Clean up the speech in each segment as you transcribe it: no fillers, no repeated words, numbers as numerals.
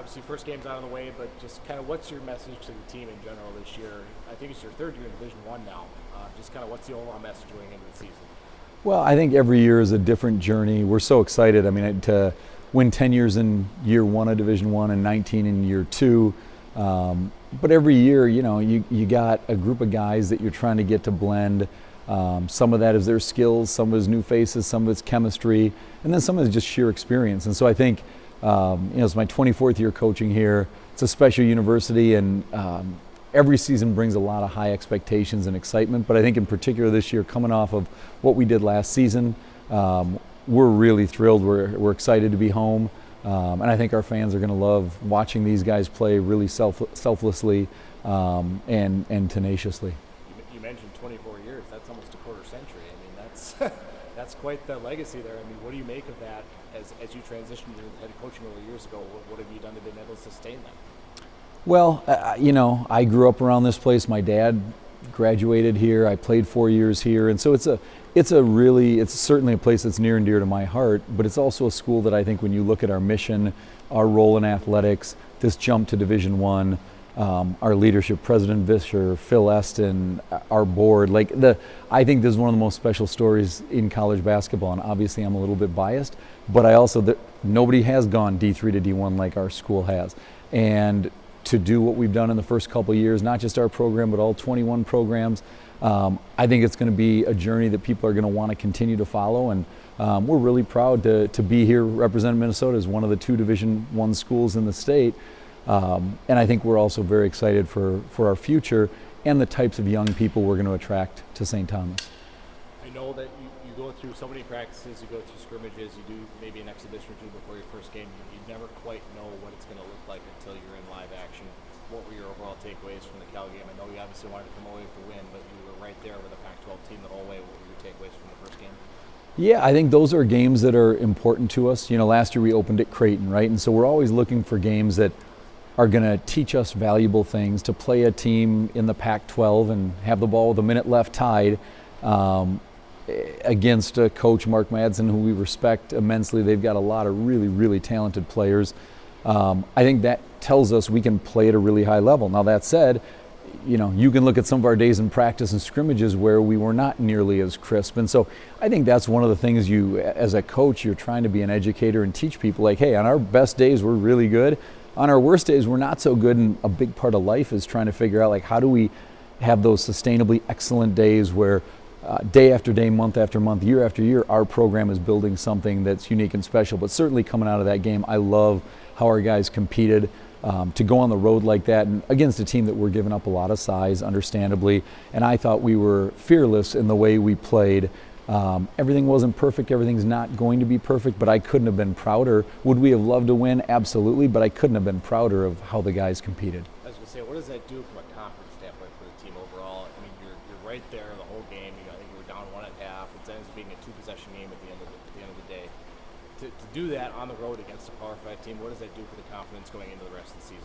obviously first game's out of the way, but just kind of what's your message to the team in general this year? I think it's your third year in Division One now. Just kind of what's the overall message going into the season? Well, I think every year is a different journey. We're so excited. I mean, to win 10 years in year one of Division One and 19 in year two. But every year, you know, you got a group of guys that you're trying to get to blend. Some of that is their skills, some of it is new faces, some of it's chemistry, and then some of it is just sheer experience. And so I think, you know, it's my 24th year coaching here. It's a special university, and every season brings a lot of high expectations and excitement. But I think in particular this year, coming off of what we did last season, we're really thrilled. We're excited to be home. And I think our fans are going to love watching these guys play really selflessly and tenaciously. You mentioned 24 years. That's almost a quarter century. I mean, that's quite the legacy there. I mean, what do you make of that as you transitioned to head coaching over years ago? What have you done to be able to sustain that? Well, you know, I grew up around this place. My dad graduated here. I played 4 years here, and so it's certainly a place that's near and dear to my heart. But it's also a school that I think, when you look at our mission, our role in athletics, this jump to Division One, our leadership, President Vischer, Phil Eston, our board, I think this is one of the most special stories in college basketball. And obviously, I'm a little bit biased, but nobody has gone D3 to D1 like our school has, and to do what we've done in the first couple of years, not just our program, but all 21 programs. I think it's going to be a journey that people are going to want to continue to follow, and we're really proud to be here representing Minnesota as one of the 2 Division I schools in the state. And I think we're also very excited for our future and the types of young people we're going to attract to St. Thomas. I know that you go through so many practices, you go through scrimmages, you do maybe an exhibition or two before your first game. You never quite know what it's going to look like until you're in live action. What were your overall takeaways from the Cal game? I know you obviously wanted to come away with the win, but you were right there with a Pac-12 team the whole way. What were your takeaways from the first game? Yeah, I think those are games that are important to us. You know, last year we opened at Creighton, right? And so we're always looking for games that are going to teach us valuable things. To play a team in the Pac-12 and have the ball with a minute left tied against a coach, Mark Madsen, who we respect immensely. They've got a lot of really, really talented players. I think that tells us we can play at a really high level. Now, that said, you know, you can look at some of our days in practice and scrimmages where we were not nearly as crisp. And so I think that's one of the things as a coach, you're trying to be an educator and teach people, like, hey, on our best days, we're really good. On our worst days, we're not so good. And a big part of life is trying to figure out, like, how do we have those sustainably excellent days where day after day, month after month, year after year, our program is building something that's unique and special. But certainly coming out of that game, I love how our guys competed. To go on the road like that and against a team that we're giving up a lot of size, understandably, and I thought we were fearless in the way we played. Everything wasn't perfect, everything's not going to be perfect, but I couldn't have been prouder. Would we have loved to win? Absolutely, but I couldn't have been prouder of how the guys competed. I was going to say, what does that do from a confidence standpoint for the team overall? I mean, you're right there the whole game. I think you were down 1.5. It ends up being a 2-possession game at the end of the day. To do that on the road against a Power 5 team, what does that do for the confidence going into the rest of the season?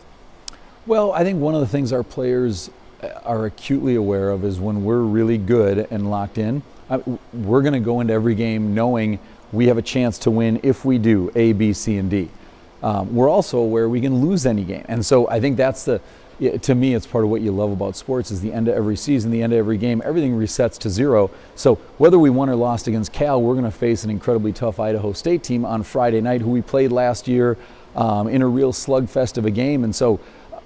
Well, I think one of the things our players are acutely aware of is when we're really good and locked in, we're going to go into every game knowing we have a chance to win if we do A, B, C, and D. We're also aware we can lose any game. And so I think that's to me, it's part of what you love about sports is the end of every season, the end of every game, everything resets to 0. So whether we won or lost against Cal, we're going to face an incredibly tough Idaho State team on Friday night who we played last year in a real slugfest of a game. And so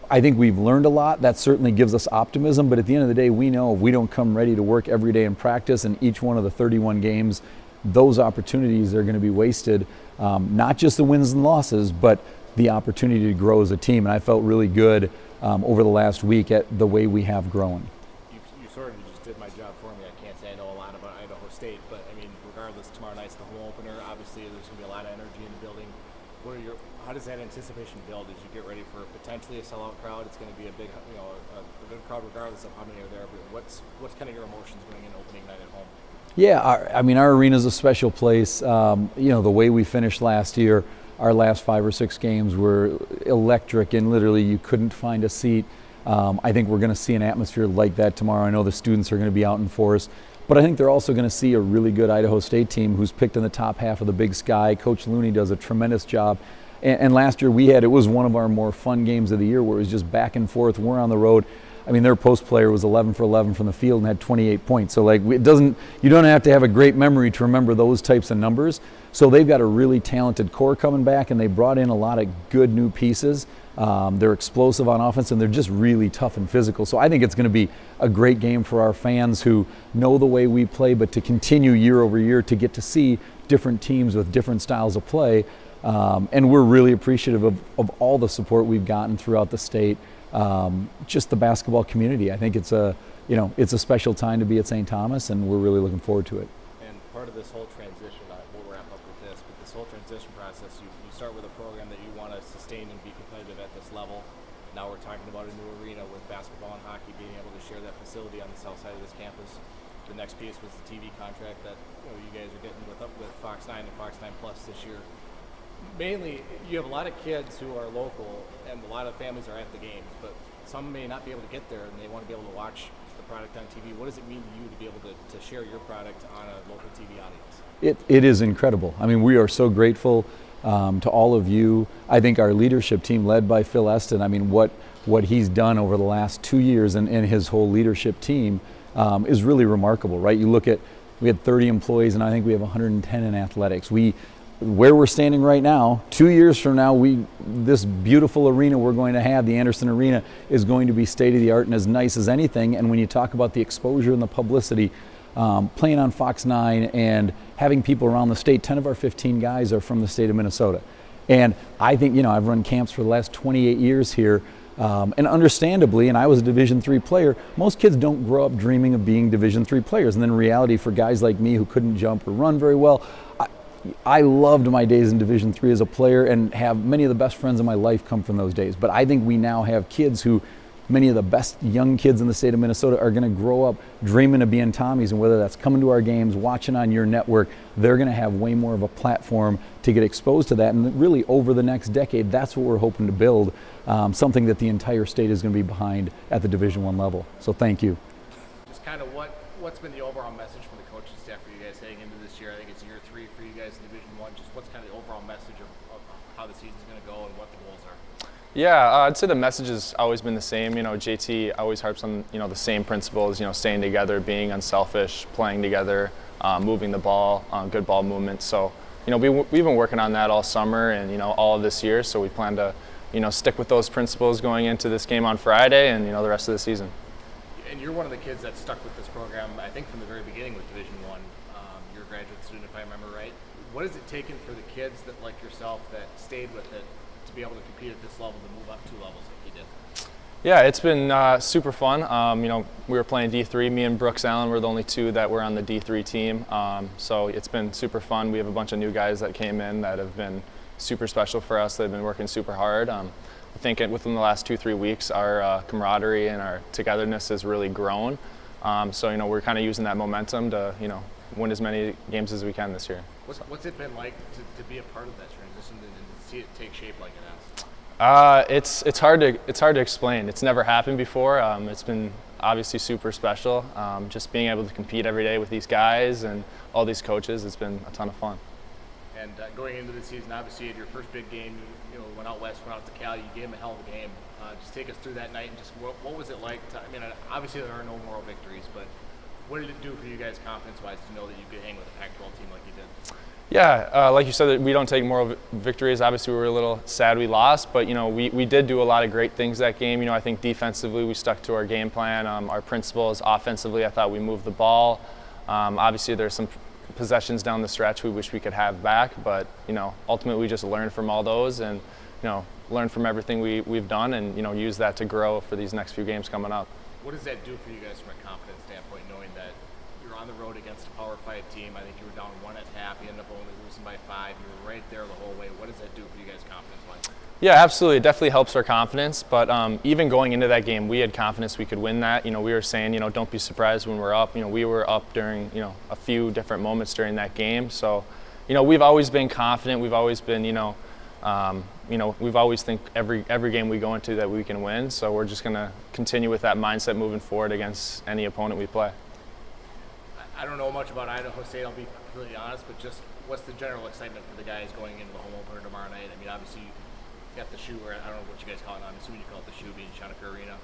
I think we've learned a lot. That certainly gives us optimism. But at the end of the day, we know if we don't come ready to work every day in practice and each one of the 31 games, those opportunities are going to be wasted. Not just the wins and losses, but the opportunity to grow as a team. And I felt really good over the last week at the way we have grown. You sort of just did my job for me. I can't say I know a lot about Idaho State, but I mean, regardless, tomorrow night's the home opener. Obviously, there's going to be a lot of energy in the building. How does that anticipation build as you get ready for potentially a sellout crowd? It's going to be a big, a good crowd regardless of how many are there. But what's kind of your emotions going in opening night at home? Yeah, our arena is a special place. The way we finished last year. Our last 5 or 6 games were electric, and literally you couldn't find a seat. I think we're going to see an atmosphere like that tomorrow. I know the students are going to be out in force, but I think they're also going to see a really good Idaho State team who's picked in the top half of the Big Sky. Coach Looney does a tremendous job. And last year it was one of our more fun games of the year where it was just back and forth. We're on the road. I mean, their post player was 11 for 11 from the field and had 28 points. So like, you don't have to have a great memory to remember those types of numbers. So they've got a really talented core coming back, and they brought in a lot of good new pieces. They're explosive on offense, and they're just really tough and physical. So I think it's going to be a great game for our fans who know the way we play, but to continue year over year to get to see different teams with different styles of play. And we're really appreciative of all the support we've gotten throughout the state. Just the basketball community. I think it's a special time to be at St. Thomas, and we're really looking forward to it. And part of this whole transition, we'll wrap up with this, but this whole transition process, you start with a program that you want to sustain and be competitive at this level. Now we're talking about a new arena with basketball and hockey being able to share that facility on the south side of this campus. The next piece was the TV contract that you guys are getting with Fox 9 and Fox 9 Plus this year. Mainly, you have a lot of kids who are local, and a lot of families are at the games, but some may not be able to get there, and they want to be able to watch the product on TV. What does it mean to you to be able to share your product on a local TV audience? It is incredible. I mean, we are so grateful to all of you. I think our leadership team, led by Phil Eston, I mean, what he's done over the last 2 years and his whole leadership team is really remarkable, right? You look at, we had 30 employees, and I think we have 110 in athletics. Where we're standing right now, 2 years from now, this beautiful arena we're going to have, the Anderson Arena, is going to be state-of-the-art and as nice as anything. And when you talk about the exposure and the publicity, playing on Fox 9 and having people around the state, 10 of our 15 guys are from the state of Minnesota. And I think, I've run camps for the last 28 years here, and understandably, and I was a Division III player, most kids don't grow up dreaming of being Division III players. And then in reality, for guys like me who couldn't jump or run very well, I loved my days in Division III as a player, and have many of the best friends of my life come from those days. But I think we now have kids who, many of the best young kids in the state of Minnesota, are going to grow up dreaming of being Tommies, and whether that's coming to our games, watching on your network, they're going to have way more of a platform to get exposed to that. And really, over the next decade, that's what we're hoping to build, something that the entire state is going to be behind at the Division I level. So thank you. Just kind of what's been the overall message from the coaching staff for you guys heading into this year? I think it's year 3 for you guys in Division I. Just what's kind of the overall message of how the season's going to go and what the goals are? Yeah, I'd say the message has always been the same. JT always harps on the same principles. Staying together, being unselfish, playing together, moving the ball, good ball movement. So we've been working on that all summer and all of this year. So we plan to stick with those principles going into this game on Friday and the rest of the season. And you're one of the kids that stuck with this program, I think, from the very beginning with Division I. You're a graduate student, if I remember right. What has it taken for the kids that, like yourself, that stayed with it to be able to compete at this level, to move up 2 levels like you did? Yeah, it's been super fun. We were playing D3. Me and Brooks Allen were the only 2 that were on the D3 team. So it's been super fun. We have a bunch of new guys that came in that have been super special for us. They've been working super hard. I think within the last 2-3 weeks, our camaraderie and our togetherness has really grown. So we're kind of using that momentum to win as many games as we can this year. What's it been like to be a part of that transition and to see it take shape like it has? It's hard to explain. It's never happened before. It's been obviously super special. Just being able to compete every day with these guys and all these coaches, it's been a ton of fun. And going into the season, obviously, you had your first big game. You went out west, went out to Cal. You gave them a hell of a game. Just take us through that night and just what was it like? Obviously there are no moral victories, but what did it do for you guys confidence-wise to know that you could hang with a Pac-12 team like you did? Yeah, like you said, we don't take moral victories. Obviously, we were a little sad we lost, but we did do a lot of great things that game. I think defensively we stuck to our game plan, our principles. Offensively, I thought we moved the ball. Obviously, there's some possessions down the stretch we wish we could have back, but ultimately we just learned from all those and learn from everything we've done and use that to grow for these next few games coming up. What does that do for you guys from a confidence standpoint, knowing that you're on the road against a Power 5 team? I think you were down 1 at half. You ended up only losing by 5. You were right there the whole way. What does that do for you guys confidence-wise? Yeah, absolutely. It definitely helps our confidence. But even going into that game, we had confidence we could win that. We were saying, don't be surprised when we're up. We were up during, a few different moments during that game. So, we've always been confident. We've always been, we've always think every game we go into that we can win. So we're just going to continue with that mindset moving forward against any opponent we play. I don't know much about Idaho State, I'll be completely honest, but just what's the general excitement for the guys going into the home opener tomorrow night? I mean, obviously you got the shoe, or I don't know what you guys call it. I'm assuming you call it the shoe, being Schoenecker Arena.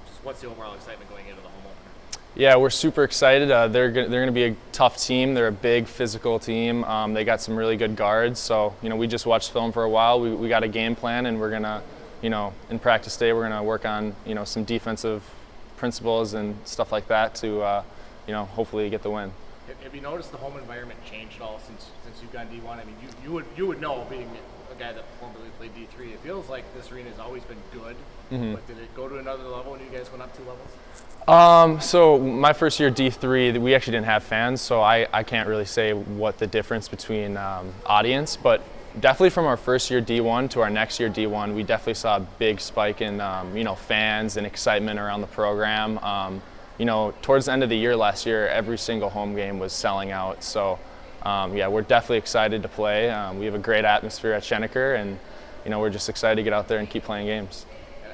Just what's the overall excitement going into the home opener? Yeah, we're super excited. They're going to be a tough team. They're a big physical team. They got some really good guards. So, we just watched film for a while. We got a game plan, and we're going to, in practice day, we're going to work on, some defensive principles and stuff like that to, hopefully get the win. Have you noticed the home environment changed at all since you've gone D1? I mean, you would know, being a guy that formerly played D3. It feels like this arena has always been good, but did it go to another level when you guys went up 2 levels? So my first year D3, we actually didn't have fans, so I can't really say what the difference between audience, but definitely from our first year D1 to our next year D1, we definitely saw a big spike in fans and excitement around the program. Towards the end of the year last year, every single home game was selling out. So, we're definitely excited to play. We have a great atmosphere at Schoenecker, and we're just excited to get out there and keep playing games.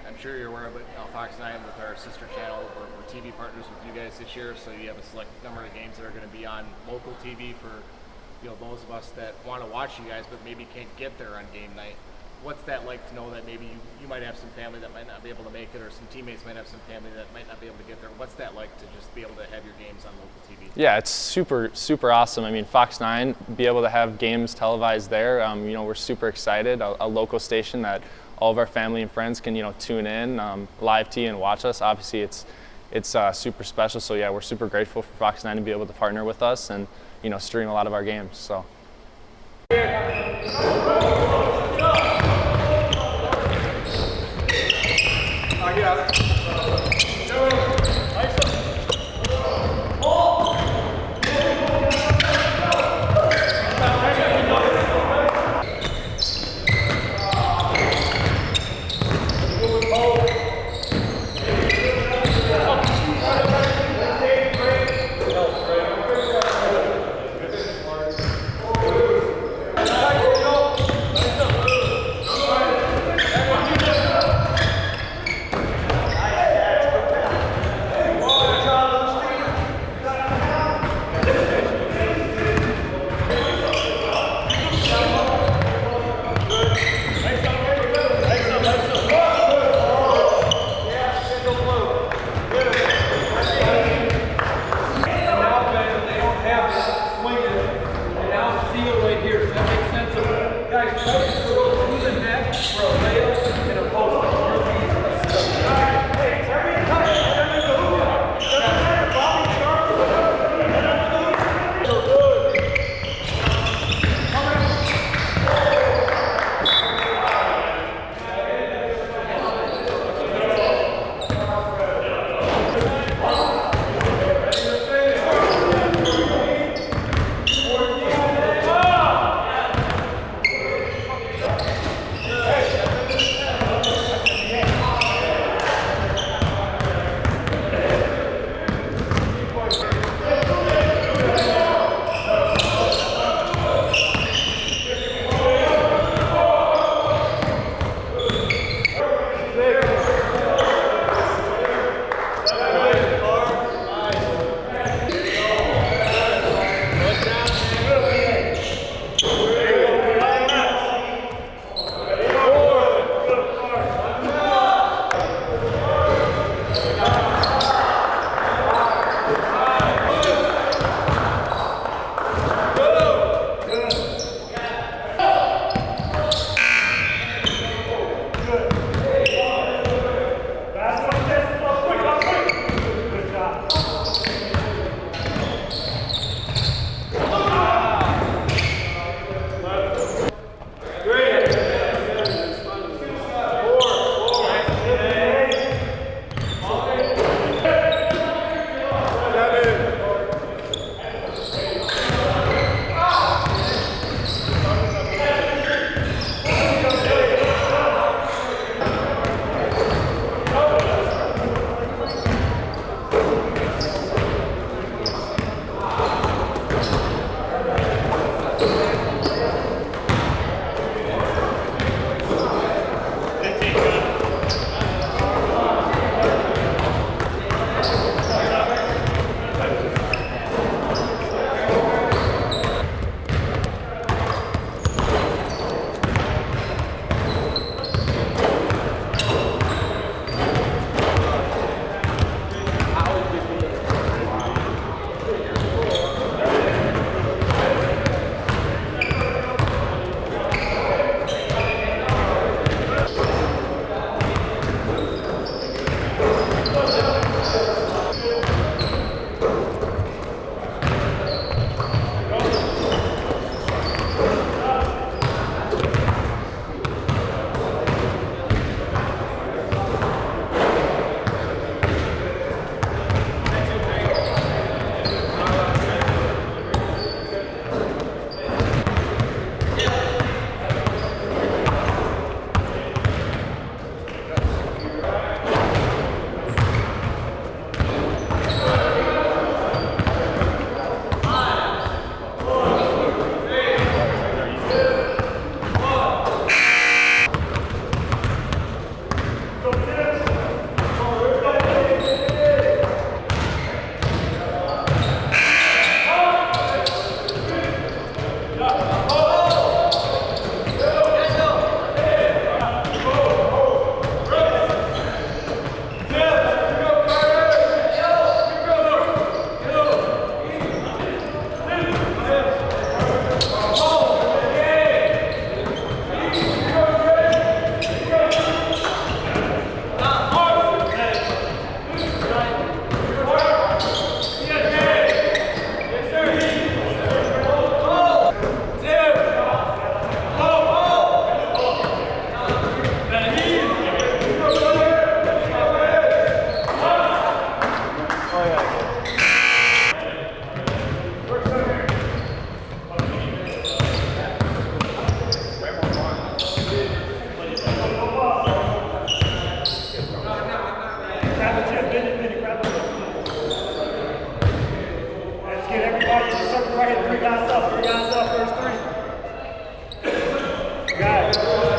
I'm sure you're aware of it. Fox 9, with our sister channel, we're TV partners with you guys this year. So you have a select number of games that are going to be on local TV for those of us that want to watch you guys, but maybe can't get there on game night. What's that like to know that maybe you might have some family that might not be able to make it, or some teammates might have some family that might not be able to get there? What's that like to just be able to have your games on local TV? Yeah, it's super, super awesome. I mean, Fox 9, be able to have games televised there, we're super excited. A local station that all of our family and friends can, tune in, live TV and watch us. Obviously, it's super special. So yeah, we're super grateful for Fox 9 to be able to partner with us and, stream a lot of our games. So. Guys.